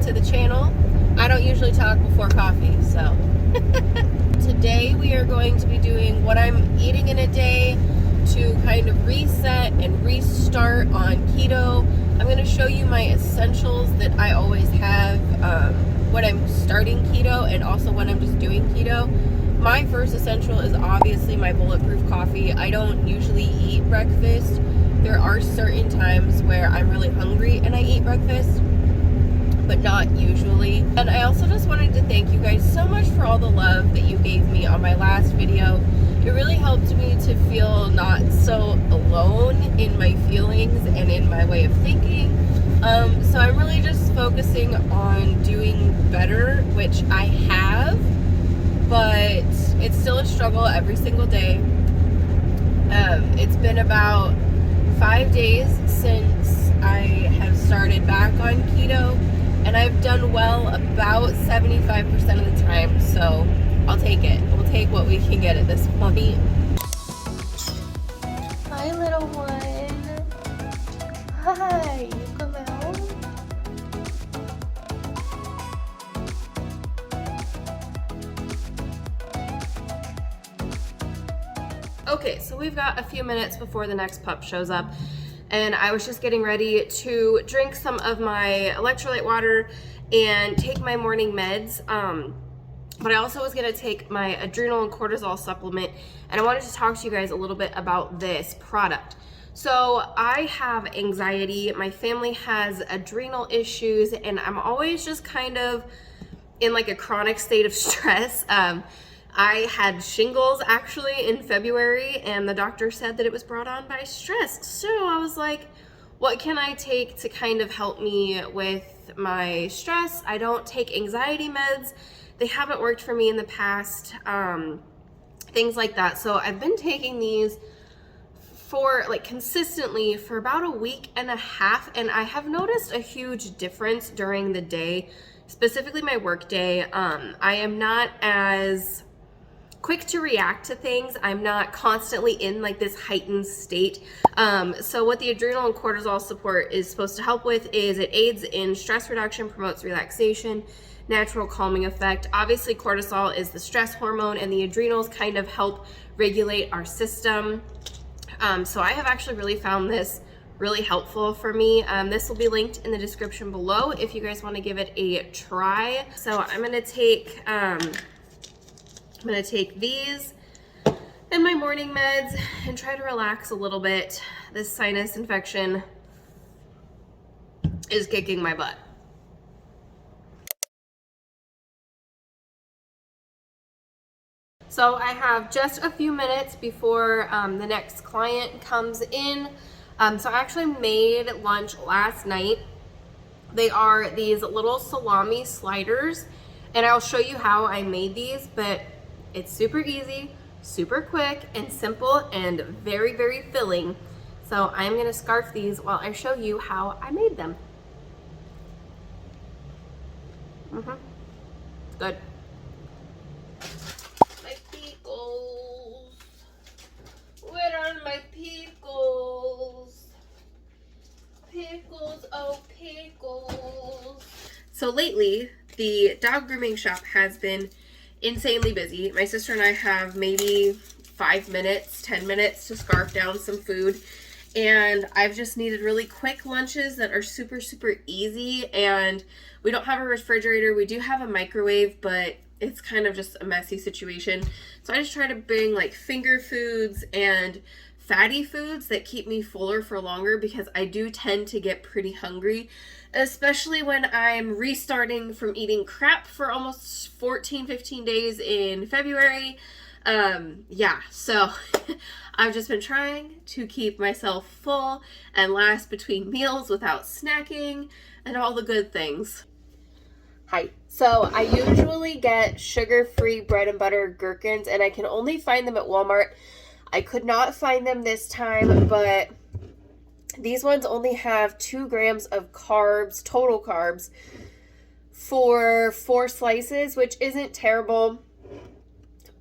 to the channel. I don't usually talk before coffee, so. Today we are going to be doing what I'm eating in a day to kind of reset and restart on keto. I'm going to show you my essentials that I always have when I'm starting keto and also when I'm just doing keto. My first essential is obviously my bulletproof coffee. I don't usually eat breakfast. There are certain times where I'm really hungry and I eat breakfast, but not usually. And I also just wanted to thank you guys so much for all the love that you gave me on my last video. It really helped me to feel not so alone in my feelings and in my way of thinking. So I'm really just focusing on doing better, which I have, but it's still a struggle every single day. It's been about 5 days since I have started back on keto, and I've done well about 75% of the time, so I'll take it. We'll take what we can get at this point. Hi, little one. Hi, you come out? Okay, so we've got a few minutes before the next pup shows up, and I was just getting ready to drink some of my electrolyte water and take my morning meds. But I also was gonna take my adrenal and cortisol supplement, and I wanted to talk to you guys a little bit about this product. So I have anxiety, my family has adrenal issues, and I'm always just kind of in like a chronic state of stress. I had shingles actually in February, and the doctor said that it was brought on by stress. So I was like, what can I take to kind of help me with my stress? I don't take anxiety meds. They haven't worked for me in the past, things like that. So I've been taking these for like consistently for about a week and a half, and I have noticed a huge difference during the day, specifically my work day. I am not as quick to react to things. I'm not constantly in like this heightened state. So what the adrenal and cortisol support is supposed to help with is it aids in stress reduction, promotes relaxation, natural calming effect. Obviously cortisol is the stress hormone, and the adrenals kind of help regulate our system. So I have actually really found this really helpful for me. This will be linked in the description below if you guys want to give it a try. So I'm gonna take these and my morning meds and try to relax a little bit. This sinus infection is kicking my butt. So I have just a few minutes before the next client comes in. So I actually made lunch last night. They are these little salami sliders, and I'll show you how I made these, but it's super easy, super quick and simple, and very, very filling. So I'm gonna scarf these while I show you how I made them. It's good. My pickles. Where are my pickles? Pickles, oh pickles. So lately, the dog grooming shop has been insanely busy. My sister and I have maybe 5 minutes, 10 minutes to scarf down some food, and I've just needed really quick lunches that are super, super easy. And we don't have a refrigerator. We do have a microwave, but it's kind of just a messy situation. So I just try to bring like finger foods and fatty foods that keep me fuller for longer, because I do tend to get pretty hungry, especially when I'm restarting from eating crap for almost 15 days in February. Yeah, so I've just been trying to keep myself full and last between meals without snacking and all the good things. Hi. So I usually get sugar-free bread and butter gherkins, and I can only find them at Walmart. I could not find them this time, but these ones only have 2 grams of carbs, total carbs, for 4 slices, which isn't terrible,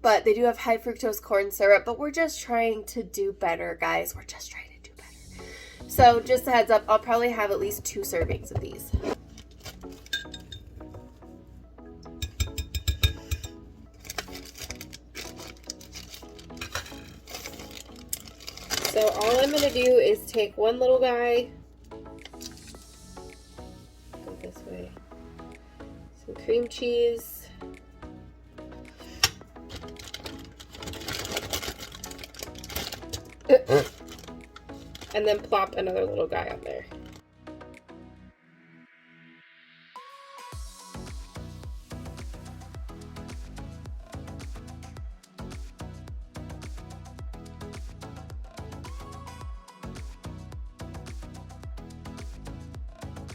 but they do have high fructose corn syrup. But we're just trying to do better, guys. We're just trying to do better. So just a heads up, I'll probably have at least 2 servings of these. So all I'm going to do is take one little guy, go this way, some cream cheese, and then plop another little guy on there.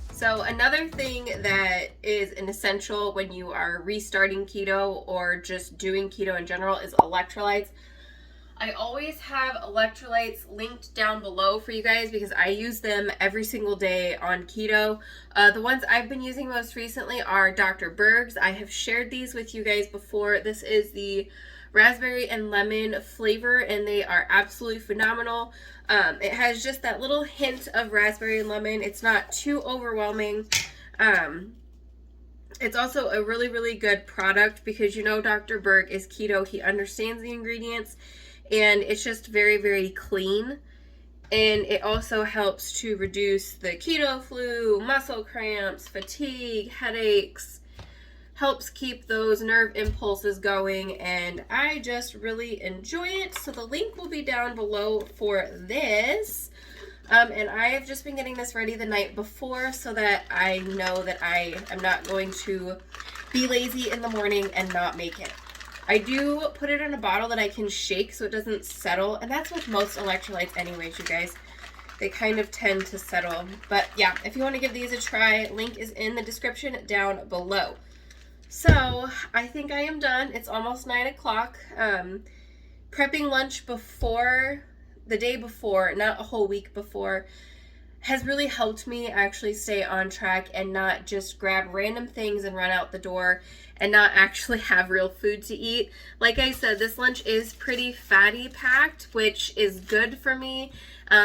So another thing that is an essential when you are restarting keto or just doing keto in general is electrolytes. I always have electrolytes linked down below for you guys because I use them every single day on keto. The ones I've been using most recently are Dr.Berg's. I have shared these with you guys before. This is the raspberry and lemon flavor, and they are absolutely phenomenal. It has just that little hint of raspberry and lemon. It's not too overwhelming. It's also a really, really good product because you know Dr. Berg is keto. He understands the ingredients, and it's just very, very clean. And it also helps to reduce the keto flu, muscle cramps, fatigue, headaches, helps keep those nerve impulses going, and I just really enjoy it. So the link will be down below for this. And I have just been getting this ready the night before so that I know that I am not going to be lazy in the morning and not make it. I do put it in a bottle that I can shake so it doesn't settle, and that's with most electrolytes anyways, you guys. They kind of tend to settle. But yeah, if you want to give these a try, link is in the description down below. So I think I am done. It's almost 9 o'clock. Prepping lunch before, the day before, not a whole week before, has really helped me actually stay on track and not just grab random things and run out the door and not actually have real food to eat. Like I said, this lunch is pretty fatty packed, which is good for me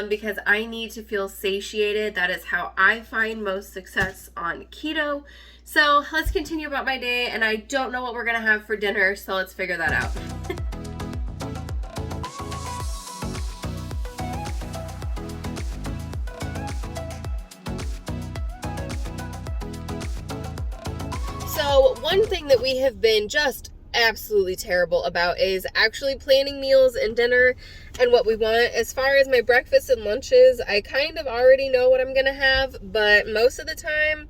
because I need to feel satiated. That is how I find most success on keto. So let's continue about my day, and I don't know what we're gonna have for dinner, so let's figure that out. So one thing that we have been just absolutely terrible about is actually planning meals and dinner and what we want. As far as my breakfasts and lunches, I kind of already know what I'm gonna have, but most of the time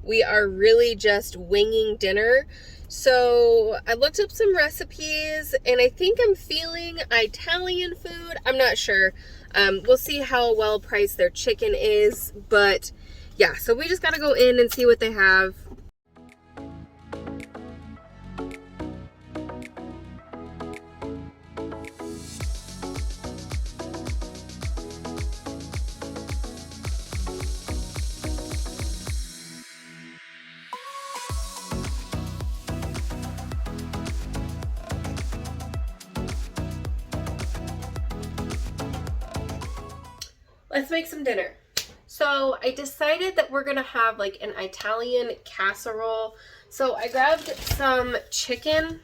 we are really just winging dinner. So I looked up some recipes, and I think I'm feeling Italian food. I'm not sure. We'll see how well priced their chicken is, but yeah, so we just gotta go in and see what they have. Let's make some dinner. So I decided that we're gonna have like an Italian casserole. So I grabbed some chicken.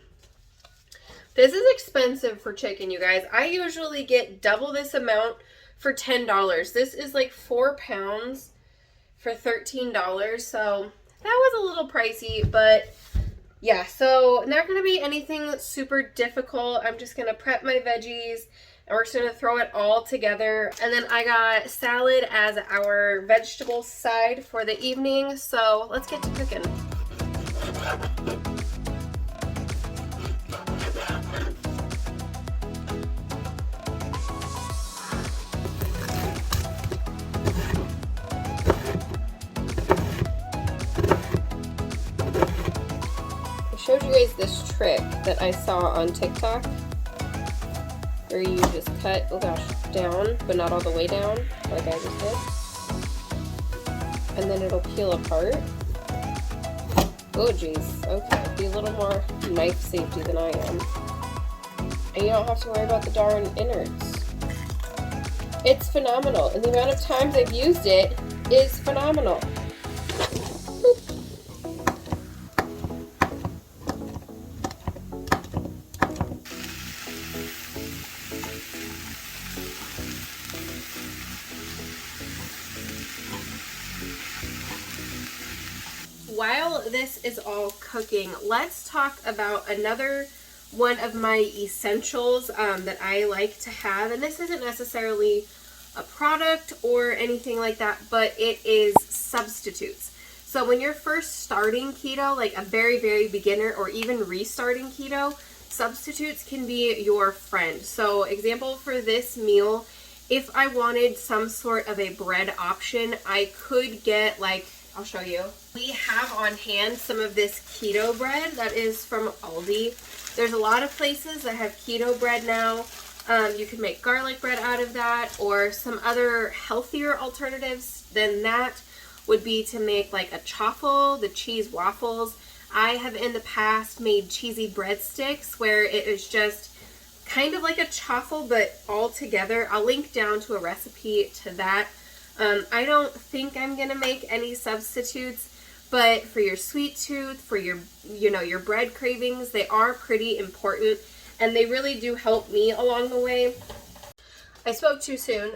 This is expensive for chicken, you guys. I usually get double this amount for $10. This is like 4 pounds for $13. So that was a little pricey, but yeah, so not gonna be anything super difficult. I'm just gonna prep my veggies, and we're just going to throw it all together. And then I got salad as our vegetable side for the evening. So let's get to cooking. I showed you guys this trick that I saw on TikTok, where you just cut, oh gosh, down, but not all the way down, like I just did. And then it'll peel apart. Oh geez, okay, be a little more knife safety than I am. And you don't have to worry about the darn innards. It's phenomenal, and the amount of times I've used it is phenomenal. this is all cooking, let's talk about another one of my essentials that I like to have. And this isn't necessarily a product or anything like that, but it is substitutes. So when you're first starting keto, like a very, very beginner or even restarting keto, substitutes can be your friend. So example for this meal, if I wanted some sort of a bread option, I could get, like, I'll show you. We have on hand some of this keto bread that is from Aldi. There's a lot of places that have keto bread now. You can make garlic bread out of that, or some other healthier alternatives than that would be to make like a chaffle, the cheese waffles. I have in the past made cheesy breadsticks where it is just kind of like a chaffle but all together. I'll link down to a recipe to that. I don't think I'm gonna make any substitutes, but for your sweet tooth, for your, your bread cravings, they are pretty important and they really do help me along the way. I spoke too soon.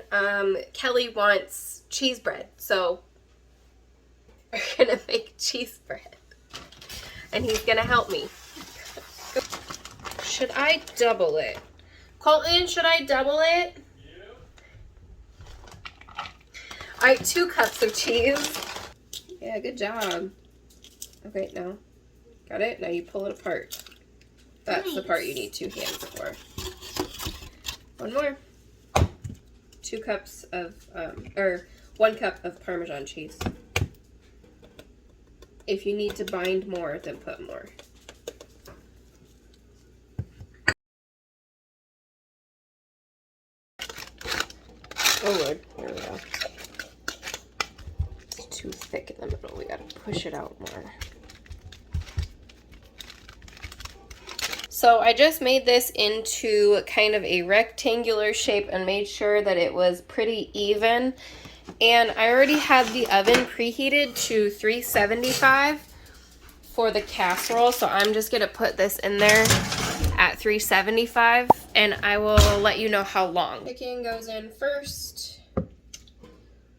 Kelly wants cheese bread, so we're gonna make cheese bread and he's gonna help me. Should I double it? Colton, should I double it? All right, 2 cups of cheese. Yeah, good job. Okay, now, got it? Now you pull it apart. That's the part you need 2 hands for. One more. 2 cups of, or 1 cup of Parmesan cheese. If you need to bind more, then put more. Oh Lord, here we go. It's too thick in the middle. We gotta push it out more. So I just made this into kind of a rectangular shape and made sure that it was pretty even. And I already had the oven preheated to 375 for the casserole. So I'm just gonna put this in there at 375 and I will let you know how long. Chicken goes in first.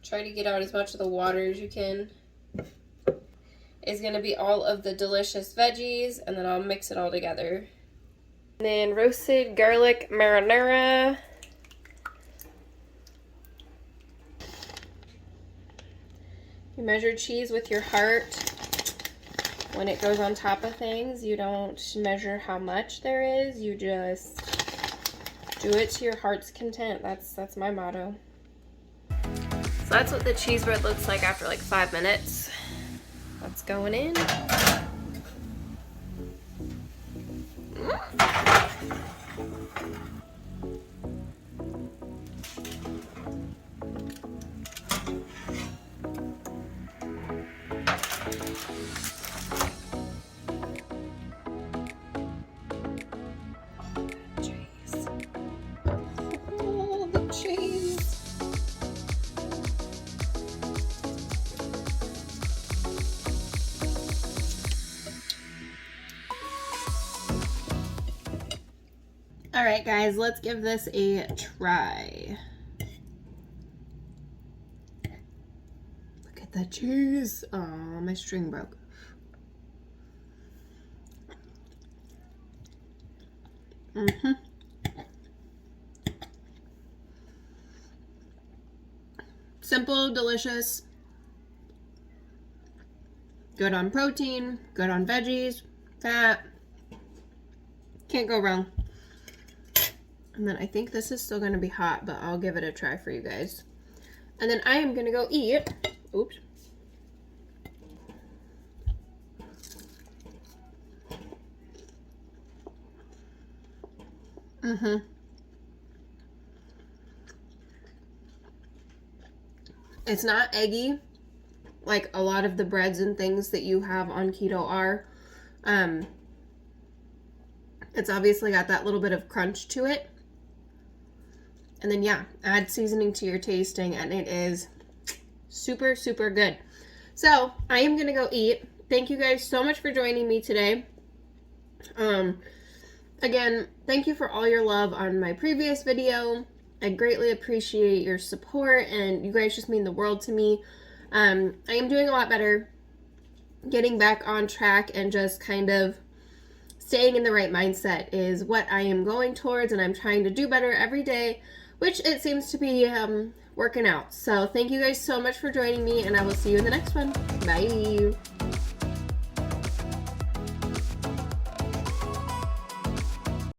Try to get out as much of the water as you can. It's gonna be all of the delicious veggies and then I'll mix it all together. And then roasted garlic marinara. You measure cheese with your heart. When it goes on top of things, you don't measure how much there is. You just do it to your heart's content. That's my motto. So that's what the cheese bread looks like after like 5 minutes. That's going in. All right, guys, let's give this a try. Look at the cheese. Oh, my string broke. Simple, delicious. Good on protein, good on veggies, fat. Can't go wrong. And then I think this is still going to be hot, but I'll give it a try for you guys. And then I am going to go eat. Oops. It's not eggy like a lot of the breads and things that you have on keto are. It's obviously got that little bit of crunch to it. And then, yeah, add seasoning to your tasting, and it is super, super good. So, I am going to go eat. Thank you guys so much for joining me today. Again, thank you for all your love on my previous video. I greatly appreciate your support, and you guys just mean the world to me. I am doing a lot better. getting back on track and just kind of staying in the right mindset is what I am going towards, and I'm trying to do better every day, which it seems to be working out. So thank you guys so much for joining me, and I will see you in the next one. Bye.